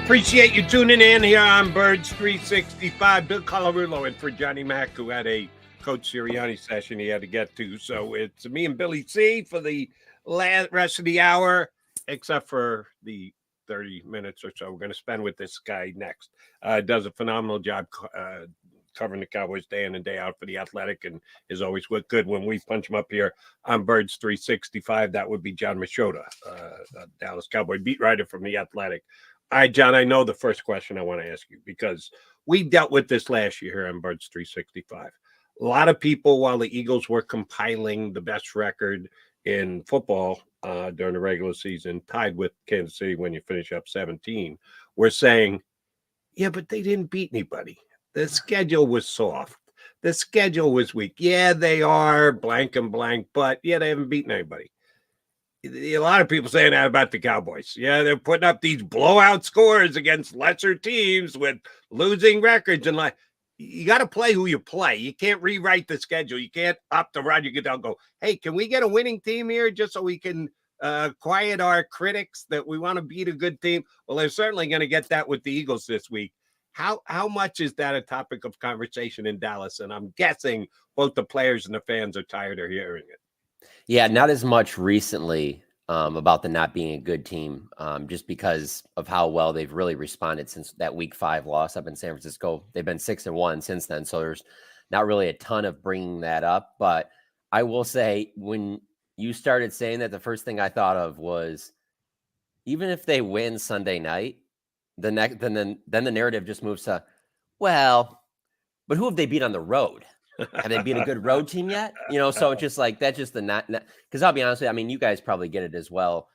Appreciate you tuning in here on Birds 365. Bill Colarulo in for Johnny Mack, who had a Coach Sirianni session he had to get to. So it's me and Billy C for the rest of the hour, except for the 30 minutes or so we're going to spend with this guy next. Does a phenomenal job covering the Cowboys day in and day out for The Athletic, and is always good when we punch him up here on Birds 365. That would be John Machota, Dallas Cowboy beat writer from The Athletic. All right, John, I know the first question I want to ask you, because we dealt with this last year here on Birds 365. A lot of people, while the Eagles were compiling the best record in football during the regular season, tied with Kansas City when you finish up 17, were saying, yeah, but they didn't beat anybody. The schedule was soft. The schedule was weak. Yeah, they are blank and blank, but yeah, they haven't beaten anybody. A lot of people saying that about the Cowboys. Yeah, they're putting up these blowout scores against lesser teams with losing records. And like, you got to play who you play. You can't rewrite the schedule. You can't opt to Roger Goodell go, hey, can we get a winning team here just so we can quiet our critics that we want to beat a good team? Well, they're certainly going to get that with the Eagles this week. How much is that a topic of conversation in Dallas? And I'm guessing both the players and the fans are tired of hearing it. Yeah, not as much recently about the not being a good team, just because of how well they've really responded since that Week 5 loss up in San Francisco. They've been 6-1 since then, so there's not really a ton of bringing that up. But I will say, when you started saying that, the first thing I thought of was, even if they win Sunday night, then the narrative just moves to, well, but who have they beat on the road? Have they beat a good road team yet? So it's just like, that's just the not, because I'll be honest with you, I mean, you guys probably get it as well,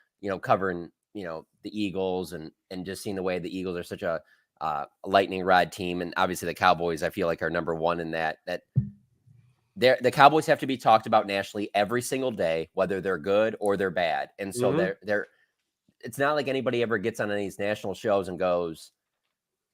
covering, the Eagles and just seeing the way the Eagles are such a lightning rod team. And obviously the Cowboys, I feel like, are number one in that the Cowboys have to be talked about nationally every single day, whether they're good or they're bad. And so it's not like anybody ever gets on any of these national shows and goes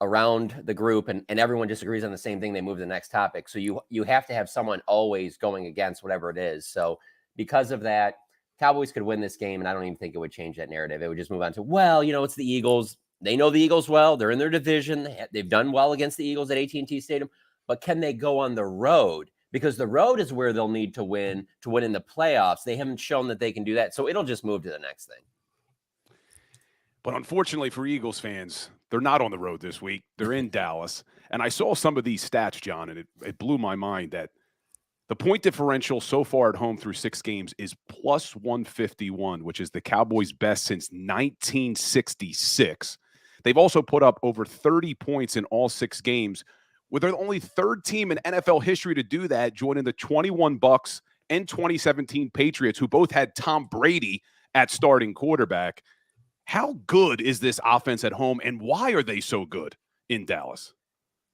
around the group and everyone disagrees on the same thing, they move to the next topic. So you have to have someone always going against whatever it is. So because of that, Cowboys could win this game, and I don't even think it would change that narrative. It would just move on to, well, it's the Eagles. They know the Eagles well. They're in their division. They've done well against the Eagles at AT&T Stadium. But can they go on the road? Because the road is where they'll need to win in the playoffs. They haven't shown that they can do that. So it'll just move to the next thing. But unfortunately for Eagles fans, they're not on the road this week. They're in Dallas. And I saw some of these stats, John, and it blew my mind that the point differential so far at home through 6 games is plus 151, which is the Cowboys' best since 1966. They've also put up over 30 points in all 6 games, with the only third team in NFL history to do that, joining the 21 Bucks and 2017 Patriots, who both had Tom Brady at starting quarterback. How good is this offense at home, and why are they so good in Dallas?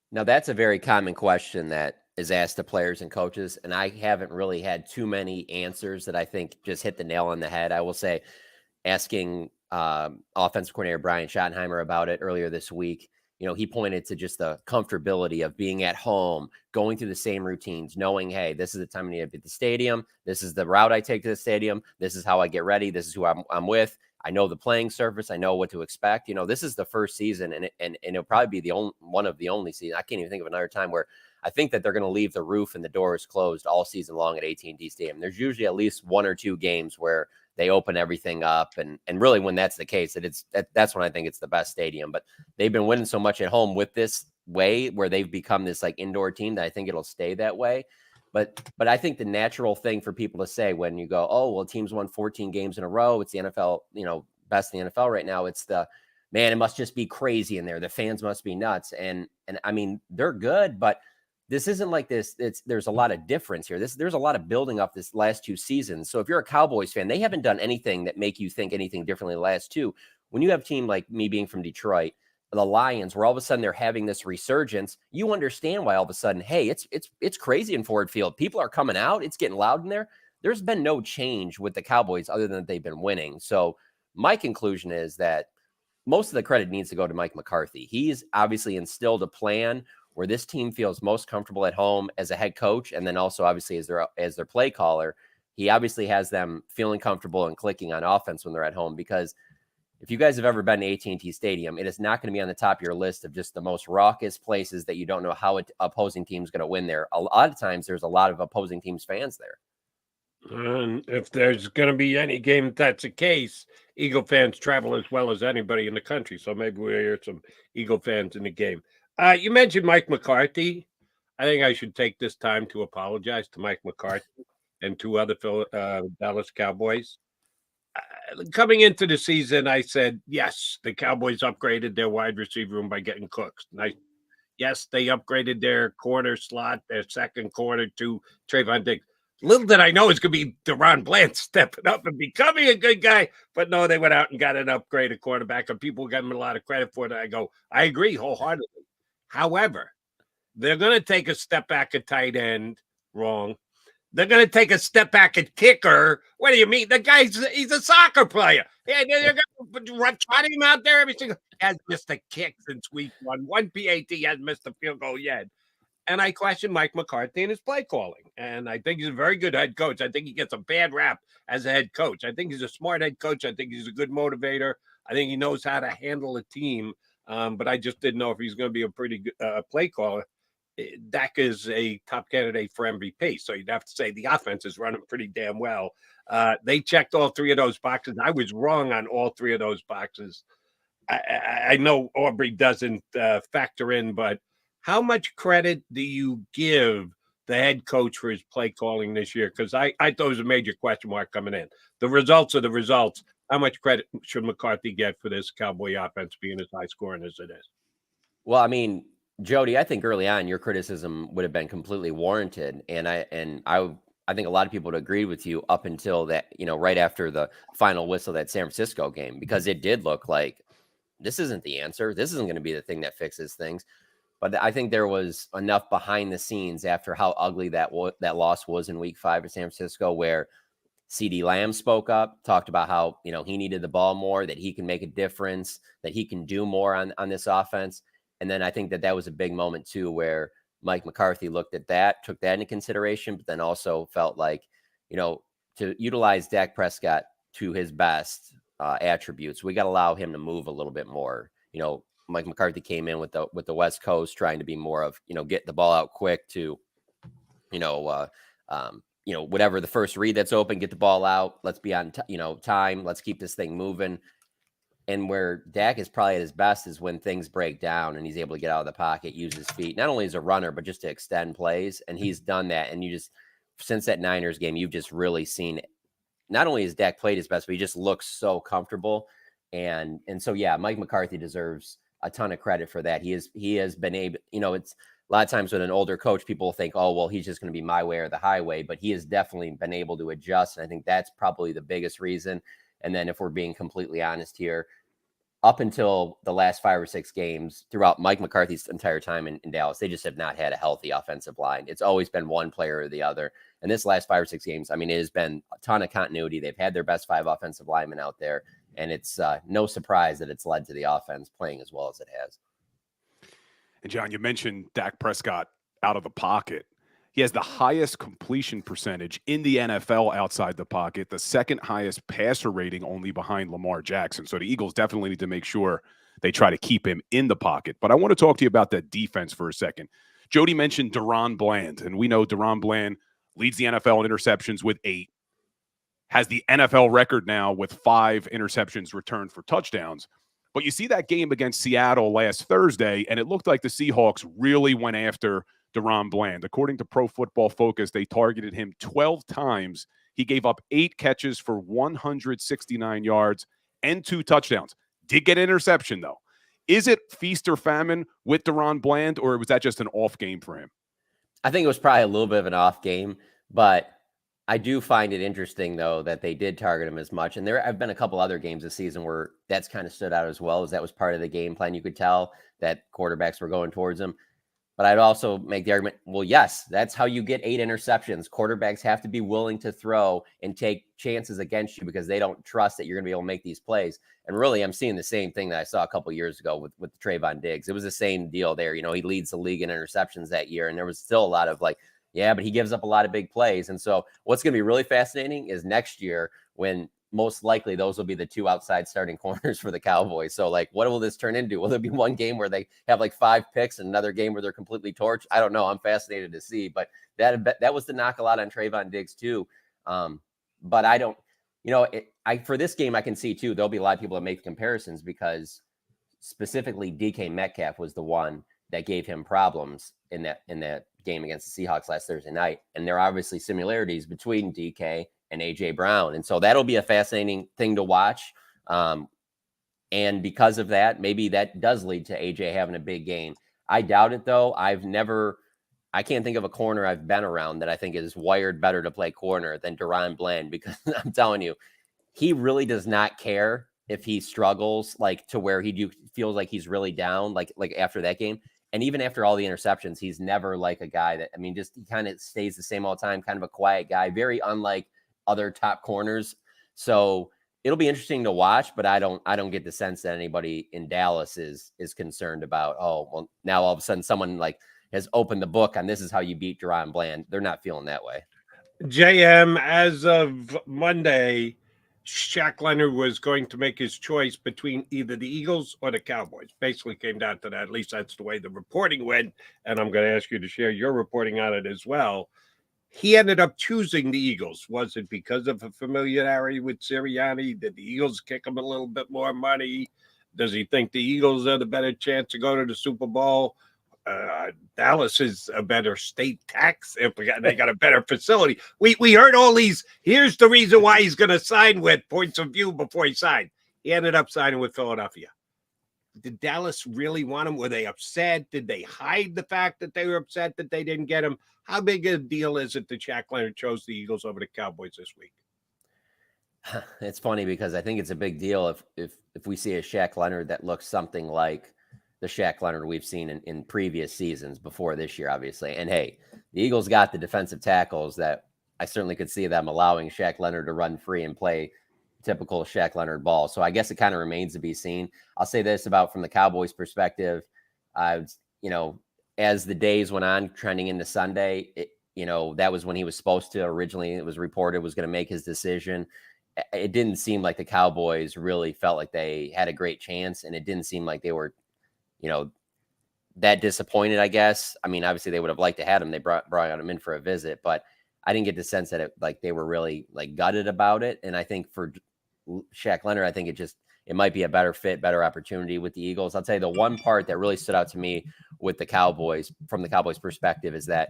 Now, that's a very common question that is asked to players and coaches, and I haven't really had too many answers that I think just hit the nail on the head. I will say, asking offensive coordinator Brian Schottenheimer about it earlier this week, he pointed to just the comfortability of being at home, going through the same routines, knowing, hey, this is the time I need to be at the stadium. This is the route I take to the stadium. This is how I get ready. This is who I'm with. I know the playing surface. I know what to expect. This is the first season, and it'll probably be one of the only seasons. I can't even think of another time where I think that they're going to leave the roof and the doors closed all season long at AT&T Stadium. There's usually at least 1 or 2 games where they open everything up, and really, when that's the case, that's when I think it's the best stadium. But they've been winning so much at home with this way, where they've become this like indoor team, that I think it'll stay that way. But I think the natural thing for people to say when you go, oh, well, teams won 14 games in a row, it's the NFL, best in the NFL right now. It's man, it must just be crazy in there. The fans must be nuts. And I mean, they're good, but this isn't like this. There's a lot of difference here. There's a lot of building up this last 2 seasons. So if you're a Cowboys fan, they haven't done anything that make you think anything differently the last 2. When you have a team like me being from Detroit, the Lions, where all of a sudden they're having this resurgence, you understand why all of a sudden, hey, it's crazy in Ford Field. People are coming out. It's getting loud in there. There's been no change with the Cowboys other than that they've been winning. So my conclusion is that most of the credit needs to go to Mike McCarthy. He's obviously instilled a plan where this team feels most comfortable at home as a head coach, and then also obviously as their play caller. He obviously has them feeling comfortable and clicking on offense when they're at home, because if you guys have ever been to AT&T Stadium, it is not going to be on the top of your list of just the most raucous places that you don't know how opposing team's going to win there. A lot of times there's a lot of opposing teams' fans there. And if there's going to be any game that's the case, Eagle fans travel as well as anybody in the country. So maybe we'll hear some Eagle fans in the game. You mentioned Mike McCarthy. I think I should take this time to apologize to Mike McCarthy and two other Dallas Cowboys. Coming into the season, I said, yes, the Cowboys upgraded their wide receiver room by getting Cooks. Yes, they upgraded their corner slot, their second corner to Trayvon Diggs. Little did I know it's going to be Terron Bland stepping up and becoming a good guy. But no, they went out and got an upgraded quarterback, and people got him a lot of credit for it. I agree wholeheartedly. However, they're going to take a step back at tight end. Wrong. They're going to take a step back at kicker. What do you mean? He's a soccer player. Yeah, they're going to trot him out there every single. He has missed a kick since week one. One PAT hasn't missed a field goal yet. And I question Mike McCarthy and his play calling. And I think he's a very good head coach. I think he gets a bad rap as a head coach. I think he's a smart head coach. I think he's a good motivator. I think he knows how to handle a team. But I just didn't know if he's going to be a pretty good play caller. Dak is a top candidate for MVP. So you'd have to say the offense is running pretty damn well. They checked all three of those boxes. I was wrong on all three of those boxes. I know Aubrey doesn't factor in, but how much credit do you give the head coach for his play calling this year? Because I thought it was a major question mark coming in. The results are the results. How much credit should McCarthy get for this Cowboy offense being as high scoring as it is? Well, I mean, Jody, I think early on your criticism would have been completely warranted, and I think a lot of people would agree with you up until that, right after the final whistle of that San Francisco game, because it did look like this isn't the answer. This isn't going to be the thing that fixes things. But I think there was enough behind the scenes after how ugly that loss was in Week 5 at San Francisco, where CeeDee Lamb spoke up, talked about how he needed the ball more, that he can make a difference, that he can do more on this offense. And then I think that was a big moment too, where Mike McCarthy looked at that, took that into consideration, but then also felt like, to utilize Dak Prescott to his best attributes, we got to allow him to move a little bit more. Mike McCarthy came in with the West Coast trying to be more of, get the ball out quick to, whatever the first read that's open, get the ball out. Let's be on, time. Let's keep this thing moving. And where Dak is probably at his best is when things break down and he's able to get out of the pocket, use his feet, not only as a runner, but just to extend plays. And he's done that. And since that Niners game, you've just really seen, not only has Dak played his best, but he just looks so comfortable. And so, yeah, Mike McCarthy deserves a ton of credit for that. He has been able, it's a lot of times with an older coach, people think, oh, well, he's just going to be my way or the highway, but he has definitely been able to adjust. And I think that's probably the biggest reason. And then if we're being completely honest here, up until the last 5 or 6 games throughout Mike McCarthy's entire time in Dallas, they just have not had a healthy offensive line. It's always been one player or the other. And this last 5 or 6 games, I mean, it has been a ton of continuity. They've had their best 5 offensive linemen out there. And it's no surprise that it's led to the offense playing as well as it has. And John, you mentioned Dak Prescott out of the pocket. He has the highest completion percentage in the NFL outside the pocket, the second highest passer rating only behind Lamar Jackson. So the Eagles definitely need to make sure they try to keep him in the pocket. But I want to talk to you about that defense for a second. Jody mentioned Terron Bland, and we know Terron Bland leads the NFL in interceptions with 8, has the NFL record now with 5 interceptions returned for touchdowns. But you see that game against Seattle last Thursday, and it looked like the Seahawks really went after Terron Bland. According to Pro Football Focus, they targeted him 12 times. He gave up 8 catches for 169 yards and 2 touchdowns. Did get an interception, though. Is it feast or famine with Terron Bland, or was that just an off game for him? I think it was probably a little bit of an off game, but I do find it interesting, though, that they did target him as much. And there have been a couple other games this season where that's kind of stood out as well, as that was part of the game plan. You could tell that quarterbacks were going towards him. But I'd also make the argument, well, yes, that's how you get 8 interceptions. Quarterbacks have to be willing to throw and take chances against you because they don't trust that you're going to be able to make these plays. And really, I'm seeing the same thing that I saw a couple years ago with Trayvon Diggs. It was the same deal there. He leads the league in interceptions that year. And there was still a lot of yeah, but he gives up a lot of big plays. And so what's going to be really fascinating is next year when most likely those will be the 2 outside starting corners for the Cowboys. So like, what will this turn into? Will there be one game where they have like 5 picks and another game where they're completely torched? I don't know. I'm fascinated to see, but that was the knock a lot on Trayvon Diggs too. But I don't, for this game, I can see too, there'll be a lot of people that make comparisons because specifically DK Metcalf was the one that gave him problems in that game against the Seahawks last Thursday night. And there are obviously similarities between DK and AJ Brown. And so that'll be a fascinating thing to watch. And because of that, maybe that does lead to AJ having a big game. I doubt it though. I can't think of a corner I've been around that I think is wired better to play corner than DaRon Bland, because I'm telling you, he really does not care if he struggles, like to where he feels like he's really down, like after that game. And even after all the interceptions, he's never like a guy that, just he kind of stays the same all the time, kind of a quiet guy, very unlike other top corners. So it'll be interesting to watch, but I don't get the sense that anybody in Dallas is concerned about, oh, well, now all of a sudden someone like has opened the book on this is how you beat DaRon Bland. They're not feeling that way. JM, as of Monday, Shaq Leonard was going to make his choice between either the Eagles or the Cowboys. Basically came down to that. At least that's the way the reporting went. And I'm going to ask you to share your reporting on it as well. He ended up choosing the Eagles. Was it because of a familiarity with Sirianni? Did the Eagles kick him a little bit more money? Does he think the Eagles are the better chance to go to the Super Bowl? Dallas is a better state tax. They got a better facility. We heard all these. Here's the reason why he's going to sign with points of view before he signed. He ended up signing with Philadelphia. Did Dallas really want him? Were they upset? Did they hide the fact that they were upset that they didn't get him? How big a deal is it that Shaq Leonard chose the Eagles over the Cowboys this week? It's funny because I think it's a big deal if we see a Shaq Leonard that looks something like the Shaq Leonard we've seen in previous seasons before this year, obviously. And hey, the Eagles got the defensive tackles that I certainly could see them allowing Shaq Leonard to run free and play typical Shaq Leonard ball. So I guess it kind of remains to be seen. I'll say this about from the Cowboys perspective, as the days went on trending into Sunday, that was when he was supposed to originally, it was reported, was going to make his decision. It didn't seem like the Cowboys really felt like they had a great chance, and it didn't seem like they were that disappointed, I guess. Obviously they would have liked to have him. They brought him in for a visit, but I didn't get the sense that they were really like gutted about it. And I think for Shaq Leonard, I think it might be a better fit, better opportunity with the Eagles. I'll tell you the one part that really stood out to me with the Cowboys, from the Cowboys perspective, is that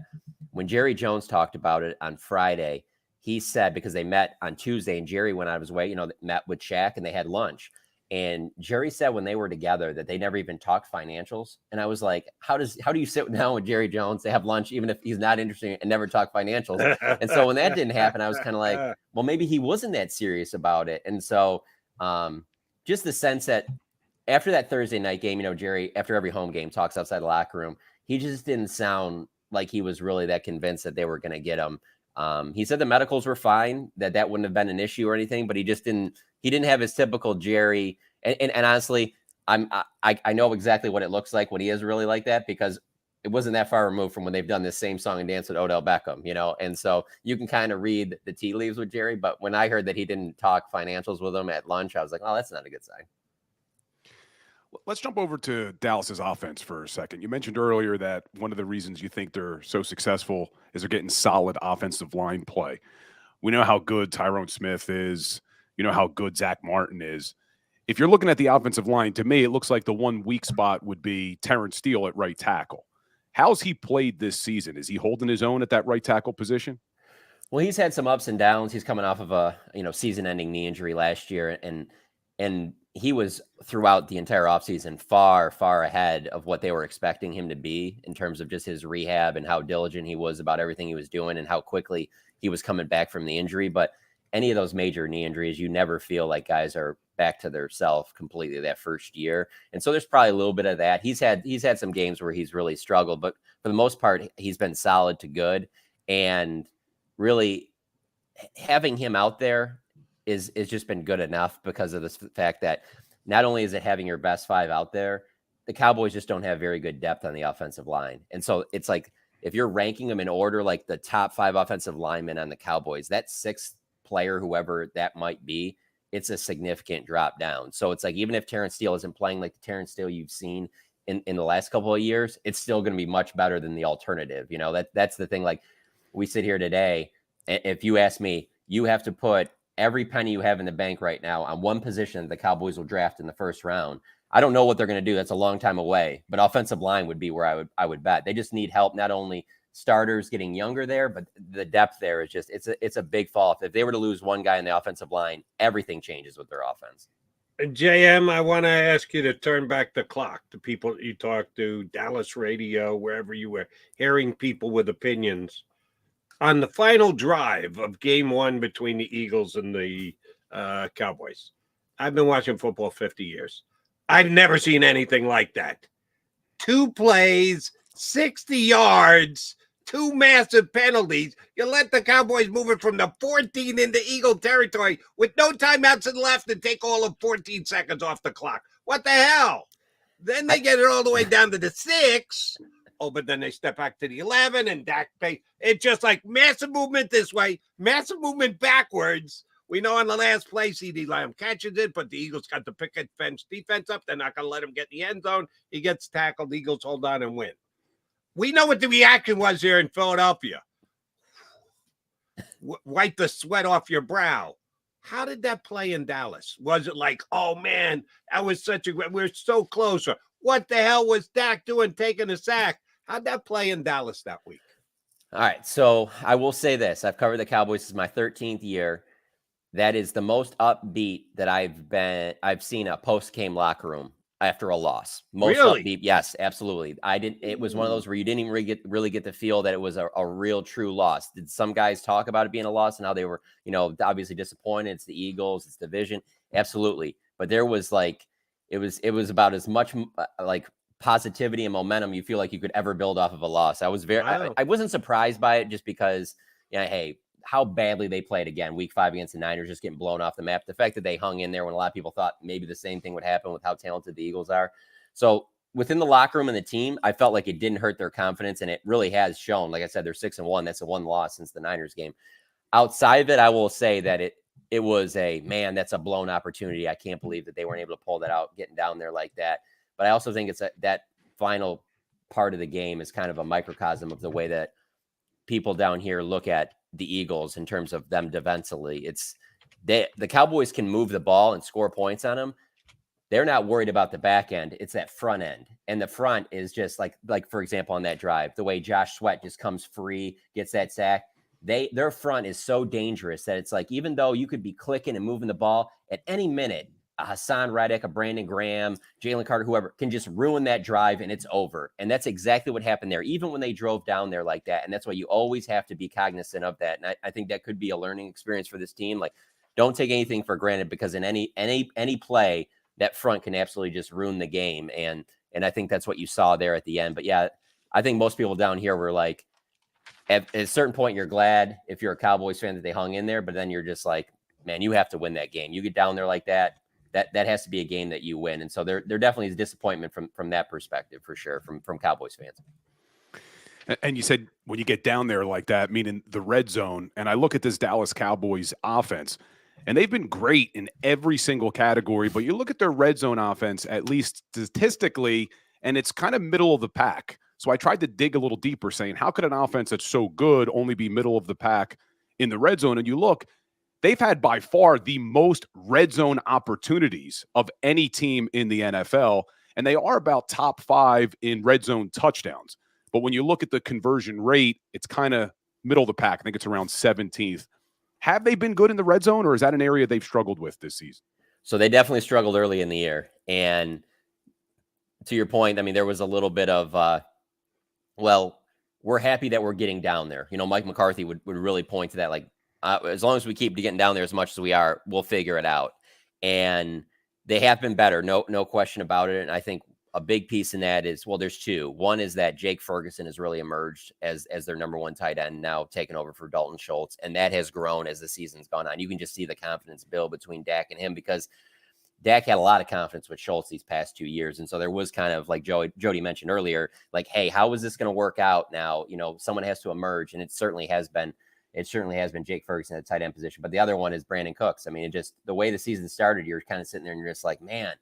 when Jerry Jones talked about it on Friday, he said, because they met on Tuesday and Jerry went out of his way, met with Shaq and they had lunch. And Jerry said when they were together that they never even talked financials. And I was like, how do you sit down with Jerry Jones to have lunch, even if he's not interested, and never talk financials? And so when that didn't happen, I was kind of like, well, maybe he wasn't that serious about it. And so just the sense that after that Thursday night game, Jerry, after every home game, talks outside the locker room. He just didn't sound like he was really that convinced that they were going to get him. He said the medicals were fine, that wouldn't have been an issue or anything, but he didn't have his typical Jerry. And honestly, I know exactly what it looks like when he is really like that, because it wasn't that far removed from when they've done this same song and dance with Odell Beckham, and so you can kind of read the tea leaves with Jerry. But when I heard that he didn't talk financials with him at lunch, I was like, oh, that's not a good sign. Let's jump over to Dallas's offense for a second. You mentioned earlier that one of the reasons you think they're so successful is they're getting solid offensive line play. We know how good Terron Smith is. You know how good Zach Martin is. If you're looking at the offensive line, to me, it looks like the one weak spot would be Terron Steel at right tackle. How's he played this season? Is he holding his own at that right tackle position? Well, he's had some ups and downs. He's coming off of a season-ending knee injury last year, and he was throughout the entire offseason far, far ahead of what they were expecting him to be in terms of just his rehab and how diligent he was about everything he was doing and how quickly he was coming back from the injury. But any of those major knee injuries, you never feel like guys are back to their self completely that first year. And so there's probably a little bit of that. He's had some games where he's really struggled, but for the most part, he's been solid to good. And really having him out there is just been good enough because of the fact that not only is it having your best 5 out there, the Cowboys just don't have very good depth on the offensive line. And so it's like, if you're ranking them in order, like the top 5 offensive linemen on the Cowboys, that 6th player, whoever that might be, it's a significant drop down. So it's like, even if Terron Steel isn't playing like the Terron Steel you've seen in the last couple of years, it's still going to be much better than the alternative. You know, that's the thing. Like, we sit here today, if you ask me, you have to put every penny you have in the bank right now on one position that the Cowboys will draft in the first round. I don't know what they're going to do. That's a long time away, but offensive line would be where I would bet. They just need help, not only starters getting younger there, but the depth there is just, it's a big fall. If they were to lose one guy in the offensive line, everything changes with their offense. JM, I want to ask you to turn back the clock to people that you talk to, Dallas radio, wherever you were hearing people with opinions. On the final drive of game one between the Eagles and the Cowboys, I've been watching football 50 years. I've never seen anything like that. 2 plays, 60 yards, 2 massive penalties. You let the Cowboys move it from the 14 into Eagle territory with no timeouts left and take all of 14 seconds off the clock. What the hell? Then they get it all the way down to the 6. Oh, but then they step back to the 11 and Dak pay. It's just like massive movement this way, massive movement backwards. We know on the last play, CeeDee Lamb catches it, but the Eagles got the picket fence defense up. They're not going to let him get in the end zone. He gets tackled. The Eagles hold on and win. We know what the reaction was here in Philadelphia. Wipe the sweat off your brow. How did that play in Dallas? Was it like, oh, man, that was such a great, we're so close. Or what the hell was Dak doing taking a sack? How'd that play in Dallas that week? All right, so I will say this. I've covered the Cowboys. This is my 13th year. That is the most upbeat that I've seen a post-game locker room after a loss. Most Really? upbeat. Yes, absolutely. It was one of those where you didn't even really get the feel that it was a real true loss. Did some guys talk about it being a loss and how they were, obviously disappointed? It's the Eagles, it's division. Absolutely. But there was like, it was about as much like positivity and momentum you feel like you could ever build off of a loss. I was I wasn't surprised by it, just because, hey, how badly they played again, week 5 against the Niners, just getting blown off the map. The fact that they hung in there when a lot of people thought maybe the same thing would happen with how talented the Eagles are. So within the locker room and the team, I felt like it didn't hurt their confidence, and it really has shown. Like I said, they're 6-1. That's a 1 loss since the Niners game. Outside of it, I will say that it was that's a blown opportunity. I can't believe that they weren't able to pull that out, getting down there like that. But I also think it's that final part of the game is kind of a microcosm of the way that people down here look at the Eagles in terms of them defensively. The Cowboys can move the ball and score points on them. They're not worried about the back end. It's that front end. And the front is just like for example, on that drive, the way Josh Sweat just comes free, gets that sack. Their front is so dangerous that it's like, even though you could be clicking and moving the ball at any minute, a Hassan Reddick, a Brandon Graham, Jalen Carter, whoever can just ruin that drive and it's over. And that's exactly what happened there, even when they drove down there like that. And that's why you always have to be cognizant of that. And I think that could be a learning experience for this team. Like, don't take anything for granted, because in any play, that front can absolutely just ruin the game. And I think that's what you saw there at the end. But yeah, I think most people down here were like, at a certain point, you're glad if you're a Cowboys fan that they hung in there, but then you're just like, man, you have to win that game. You get down there like that. That has to be a game that you win. And so there definitely is disappointment from that perspective, for sure, from Cowboys fans. And you said when you get down there like that, meaning the red zone, and I look at this Dallas Cowboys offense, and they've been great in every single category, but you look at their red zone offense, at least statistically, and it's kind of middle of the pack. So I tried to dig a little deeper, saying, how could an offense that's so good only be middle of the pack in the red zone? And you look, they've had by far the most red zone opportunities of any team in the NFL, and they are about top 5 in red zone touchdowns. But when you look at the conversion rate, it's kind of middle of the pack. I think it's around 17th. Have they been good in the red zone, or is that an area they've struggled with this season? So they definitely struggled early in the year. And to your point, I mean, there was a little bit of, we're happy that we're getting down there. Mike McCarthy would really point to that, like, as long as we keep getting down there as much as we are, we'll figure it out. And they have been better, no question about it. And I think a big piece in that is, there's 2. One is that Jake Ferguson has really emerged as their number 1 tight end, now taking over for Dalton Schultz. And that has grown as the season's gone on. You can just see the confidence build between Dak and him, because Dak had a lot of confidence with Schultz these past 2 years. And so there was kind of, like Jody mentioned earlier, like, hey, how is this going to work out now? Someone has to emerge. And it certainly has been it certainly has been Jake Ferguson at the tight end position. But the other one is Brandon Cooks. I mean, it just the way the season started, you're kind of sitting there and you're just like, man,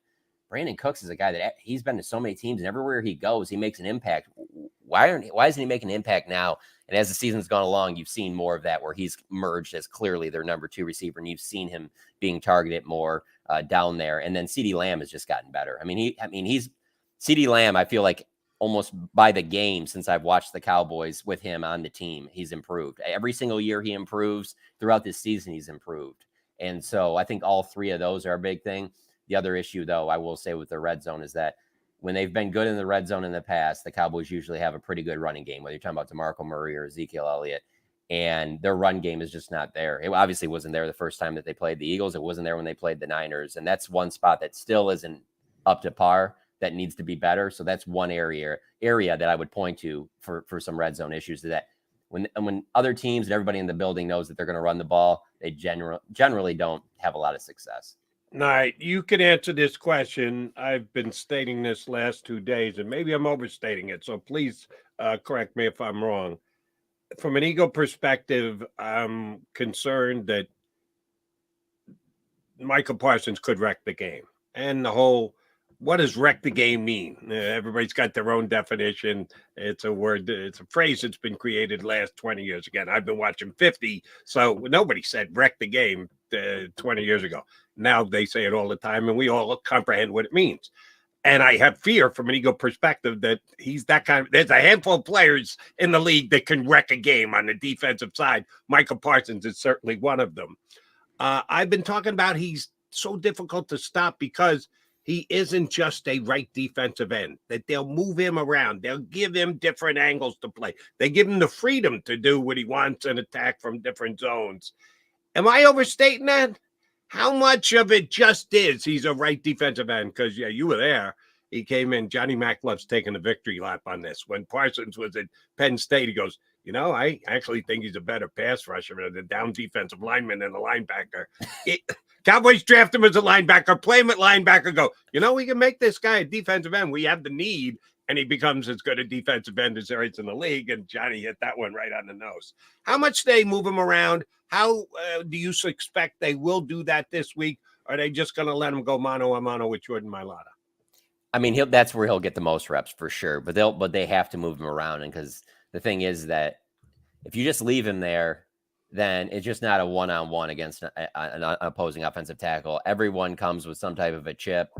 Brandon Cooks is a guy that he's been to so many teams, and everywhere he goes, he makes an impact. Why isn't he making an impact now? And as the season's gone along, you've seen more of that where he's emerged as clearly their number 2 receiver, and you've seen him being targeted more down there. And then CeeDee Lamb has just gotten better. I mean, he's CeeDee Lamb. I feel like almost by the game since I've watched the Cowboys with him on the team, he's improved. Every single year he improves. Throughout this season, he's improved. And so I think all 3 of those are a big thing. The other issue, though, I will say with the red zone is that when they've been good in the red zone in the past, the Cowboys usually have a pretty good running game, whether you're talking about DeMarco Murray or Ezekiel Elliott, and their run game is just not there. It obviously wasn't there the first time that they played the Eagles. It wasn't there when they played the Niners, and that's one spot that still isn't up to par that needs to be better. So that's one area that I would point to for some red zone issues, that when other teams and everybody in the building knows that they're going to run the ball, they generally don't have a lot of success. All right, you can answer this question. I've been stating this last 2 days, and maybe I'm overstating it, so please correct me if I'm wrong. From an Eagle perspective, I'm concerned that Michael Parsons could wreck the game. And the whole, what does wreck the game mean? Everybody's got their own definition. It's a word, it's a phrase that's been created the last 20 years. Again, I've been watching 50, so nobody said wreck the game 20 years ago. Now they say it all the time, and we all comprehend what it means. And I have fear from an Eagle perspective that he's that kind of, there's a handful of players in the league that can wreck a game on the defensive side. Michael Parsons is certainly one of them. I've been talking about he's so difficult to stop because he isn't just a right defensive end, that they'll move him around. They'll give him different angles to play. They give him the freedom to do what he wants and attack from different zones. Am I overstating that? How much of it just is he's a right defensive end? Because, yeah, you were there. He came in. Johnny Mack loves taking a victory lap on this. When Parsons was at Penn State, he goes, you know, I actually think he's a better pass rusher than the down defensive lineman and the linebacker. Cowboys draft him as a linebacker, play him at linebacker, go, you know, we can make this guy a defensive end. We have the need, and he becomes as good a defensive end as there is in the league, and Johnny hit that one right on the nose. How much they move him around? How do you expect they will do that this week? Or are they just going to let him go mano a mano with Jordan Mailata? I mean, that's where he'll get the most reps for sure, but they have to move him around. And because the thing is that if you just leave him there, then it's just not a one-on-one against an opposing offensive tackle. Everyone comes with some type of a chip.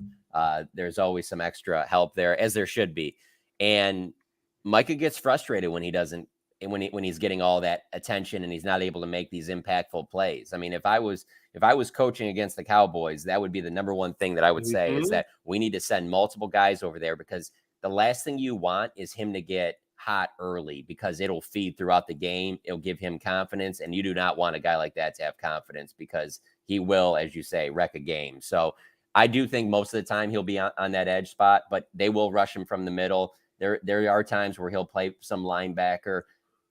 There's always some extra help there, as there should be. And Micah gets frustrated when he doesn't, when he's getting all that attention and he's not able to make these impactful plays. I mean, if I was coaching against the Cowboys, that would be the number one thing that I would say is that we need to send multiple guys over there, because the last thing you want is him to get hot early, because it'll feed throughout the game. It'll give him confidence, and you do not want a guy like that to have confidence, because he will, as you say, wreck a game. So I do think most of the time he'll be on that edge spot, but they will rush him from the middle. There are times where he'll play some linebacker.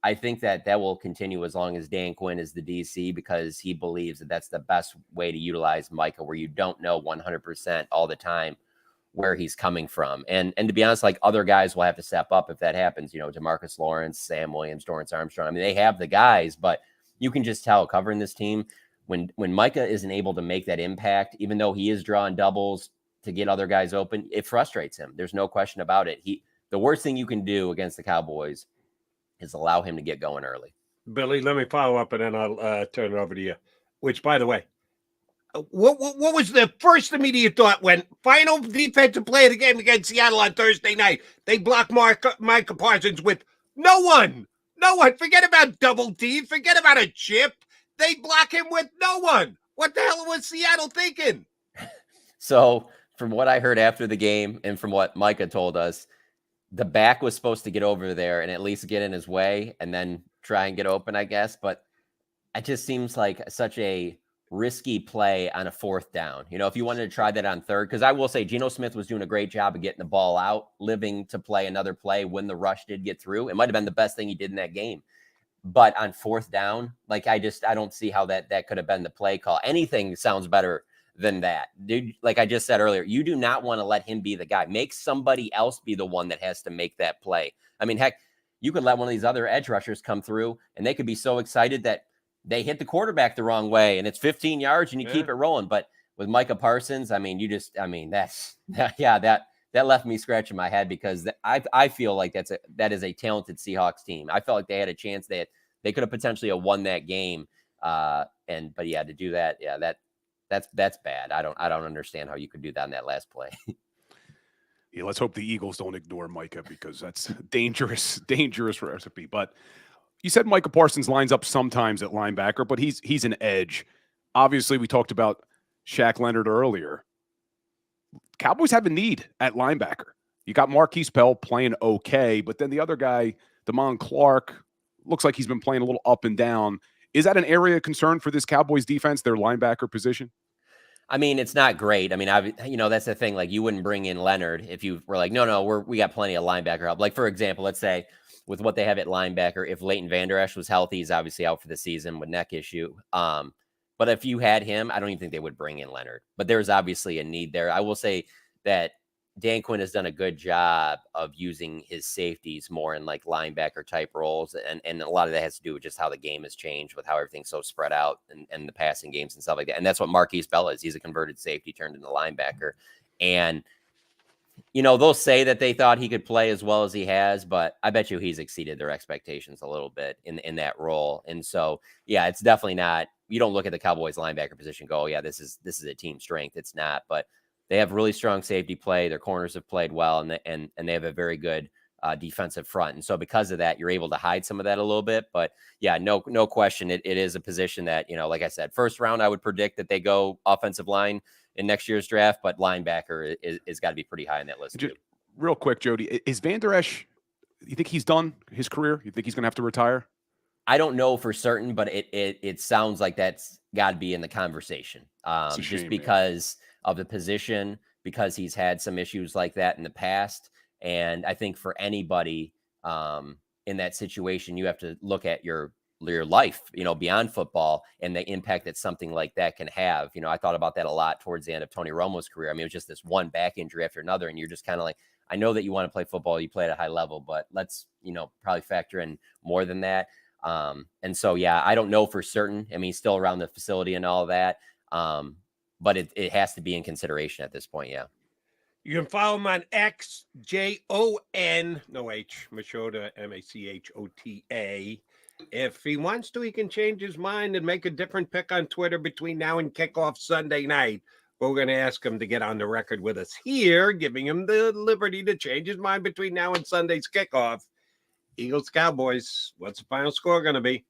I think that will continue as long as Dan Quinn is the DC, because he believes that that's the best way to utilize Micah, where you don't know 100% all the time where he's coming from. And to be honest, like, other guys will have to step up if that happens, you know, DeMarcus Lawrence, Sam Williams, Dorrance Armstrong. I mean, they have the guys, but you can just tell covering this team when Micah isn't able to make that impact, even though he is drawing doubles to get other guys open, it frustrates him. There's no question about it. The worst thing you can do against the Cowboys is allow him to get going early. Billy, let me follow up, and then I'll turn it over to you. Which, by the way, what was the first immediate thought when final defensive play of the game against Seattle on Thursday night? They block Micah Parsons with no one. Forget about double T. Forget about a chip. They block him with no one. What the hell was Seattle thinking? So from what I heard after the game and from what Micah told us, the back was supposed to get over there and at least get in his way and then try and get open, I guess. But it just seems like such a risky play on a 4th down. You know, if you wanted to try that on 3rd, because I will say Geno Smith was doing a great job of getting the ball out, living to play another play when the rush did get through. It might have been the best thing he did in that game. But on 4th down, like, I don't see how that could have been the play call. Anything sounds better than that. Dude, like I just said earlier, you do not want to let him be the guy. Make somebody else be the one that has to make that play. I mean, heck, you could let one of these other edge rushers come through, and they could be so excited that they hit the quarterback the wrong way, and it's 15 yards, and you keep it rolling. But with Micah Parsons, I mean, that left me scratching my head, because I feel like that is a talented Seahawks team. I felt like they had a chance that they could have potentially won that game. But to do that, that's bad. I don't understand how you could do that in that last play. Yeah, let's hope the Eagles don't ignore Micah, because that's dangerous recipe. But you said Micah Parsons lines up sometimes at linebacker, but he's an edge. Obviously, we talked about Shaq Leonard earlier. Cowboys have a need at linebacker. You got Marquise Bell playing okay, but then the other guy, Damon Clark, looks like he's been playing a little up and down. Is that an area of concern for this Cowboys defense, their linebacker position? I mean, it's not great. I mean, that's the thing. Like, you wouldn't bring in Leonard if you were like, no, we got plenty of linebacker help. Like, for example, let's say with what they have at linebacker, if Leighton Vander Esch was healthy, he's obviously out for the season with neck issue. But if you had him, I don't even think they would bring in Leonard. But there's obviously a need there. I will say that Dan Quinn has done a good job of using his safeties more in like linebacker type roles. And a lot of that has to do with just how the game has changed, with how everything's so spread out and the passing games and stuff like that. And that's what Marquise Bell is. He's a converted safety turned into linebacker. And, they'll say that they thought he could play as well as he has, but I bet you he's exceeded their expectations a little bit in that role. And so, yeah, it's definitely not, you don't look at the Cowboys linebacker position and go, oh yeah, this is a team strength. It's not, but they have really strong safety play. Their corners have played well, and they have a very good defensive front. And so because of that, you're able to hide some of that a little bit. But yeah, no question, it is a position that, like I said, first round, I would predict that they go offensive line in next year's draft, but linebacker is got to be pretty high on that list. Just, real quick, Jody, is Vander Esch, you think he's done his career? You think he's going to have to retire? I don't know for certain, but it sounds like that's got to be in the conversation. Just because of the position, because he's had some issues like that in the past. And I think for anybody in that situation, you have to look at your life, beyond football, and the impact that something like that can have. I thought about that a lot towards the end of Tony Romo's career. I mean, it was just this one back injury after another, and you're just kind of like, I know that you want to play football, you play at a high level, but let's, probably factor in more than that. And so, yeah, I don't know for certain. I mean, he's still around the facility and all that. But it has to be in consideration at this point. Yeah. You can follow him on X, JON, no H, Machota, Machota. If he wants to, he can change his mind and make a different pick on Twitter between now and kickoff Sunday night. We're going to ask him to get on the record with us here, giving him the liberty to change his mind between now and Sunday's kickoff. Eagles-Cowboys, what's the final score going to be?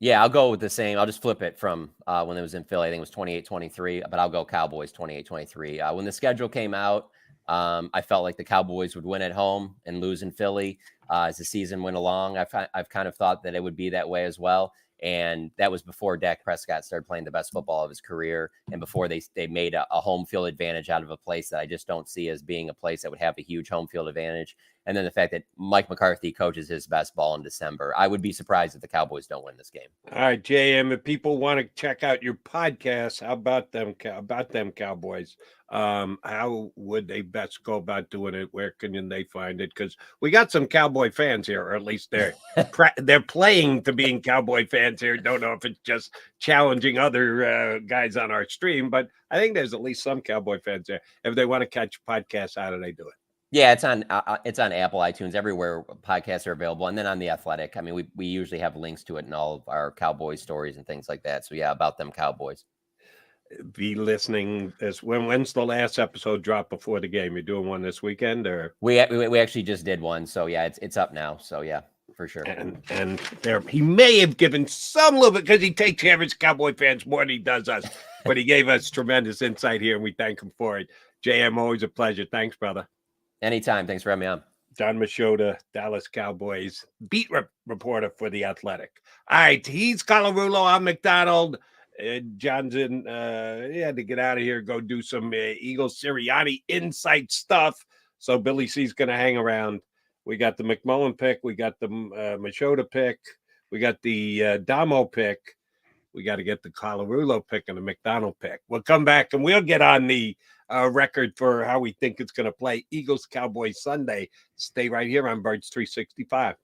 Yeah, I'll go with the same. I'll just flip it from when it was in Philly. I think it was 28-23, but I'll go Cowboys 28-23. When the schedule came out, I felt like the Cowboys would win at home and lose in Philly as the season went along. I've kind of thought that it would be that way as well. And that was before Dak Prescott started playing the best football of his career, and before they made a home field advantage out of a place that I just don't see as being a place that would have a huge home field advantage. And then the fact that Mike McCarthy coaches his best ball in December. I would be surprised if the Cowboys don't win this game. All right, JM, if people want to check out your podcast, how about them Cowboys? How would they best go about doing it? Where can they find it? Because we got some Cowboy fans here, or at least they're playing to being Cowboy fans here. Don't know if it's just challenging other guys on our stream, but I think there's at least some Cowboy fans there. If they want to catch podcasts, how do they do it? Yeah, it's on Apple, iTunes, everywhere podcasts are available, and then on The Athletic. I mean, we usually have links to it in all of our Cowboys stories and things like that. So yeah, about them Cowboys. Be listening. When's the last episode drop before the game? You're doing one this weekend, or we actually just did one. So yeah, it's up now. So yeah, for sure. And there, he may have given some little bit, because he takes care of his Cowboy fans more than he does us. But he gave us tremendous insight here, and we thank him for it. JM, always a pleasure. Thanks, brother. Anytime. Thanks for having me on. Don Machota, Dallas Cowboys beat reporter for The Athletic. All right, he's Colarulo. I'm McDonald. John's in. He had to get out of here, go do some Eagles Sirianni insight stuff. So Billy C's going to hang around. We got the McMullen pick. We got the Machota pick. We got the Damo pick. We got to get the Colarulo pick and the McDonald pick. We'll come back and we'll get on the record for how we think it's going to play Eagles-Cowboys Sunday. Stay right here on Birds 365.